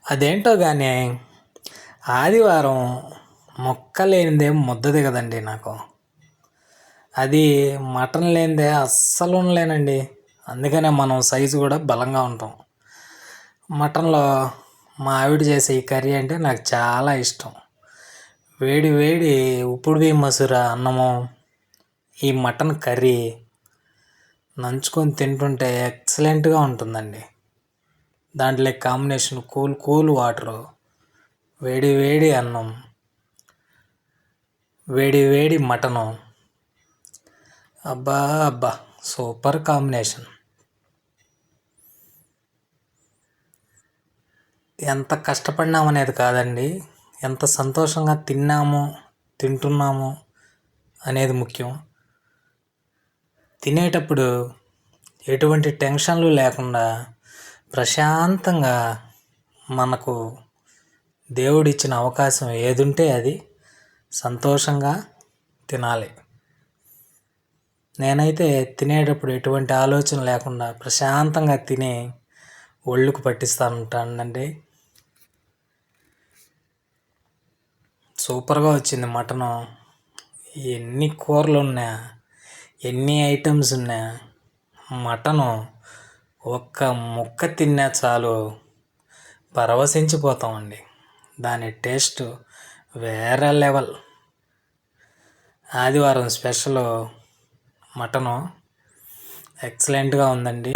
అదేంటో కానీ ఆదివారం మొక్క లేనిదే ముద్ద దిగదండి నాకు. అది మటన్ లేనిదే అస్సలు ఉండలేనండి. అందుకనే మనం సైజు కూడా బలంగా ఉంటాం. మటన్లో మా ఆవిడ చేసే ఈ కర్రీ అంటే నాకు చాలా ఇష్టం. వేడి వేడి ఉప్పుడు బియ్యం మసూర అన్నము, ఈ మటన్ కర్రీ నంచుకొని తింటుంటే ఎక్సలెంట్గా ఉంటుందండి. దాంట్లో కాంబినేషన్ కూల్ కూల్ వాటరు, వేడి వేడి అన్నం, వేడి వేడి మటను, అబ్బా అబ్బా, సూపర్ కాంబినేషన్. ఎంత కష్టపడినాము అనేది కాదండి, ఎంత సంతోషంగా తింటున్నాము అనేది ముఖ్యం. తినేటప్పుడు ఎటువంటి టెన్షన్లు లేకుండా ప్రశాంతంగా మనకు దేవుడిచ్చిన అవకాశం ఏదుంటే అది సంతోషంగా తినాలి. నేనైతే తినేటప్పుడు ఎటువంటి ఆలోచన లేకుండా ప్రశాంతంగా తిని ఒళ్ళుకు పట్టిస్తానంటానండి. సూపర్గా వచ్చింది మటను. ఎన్ని కూరలు ఉన్నా, ఎన్ని ఐటమ్స్ ఉన్నా, మటను ఒక్క ముక్క తిన్నా చాలు పరవశించిపోతామండి. దాని టేస్ట్ వేరే లెవెల్. ఆదివారం స్పెషల్ మటను ఎక్సలెంట్గా ఉందండి.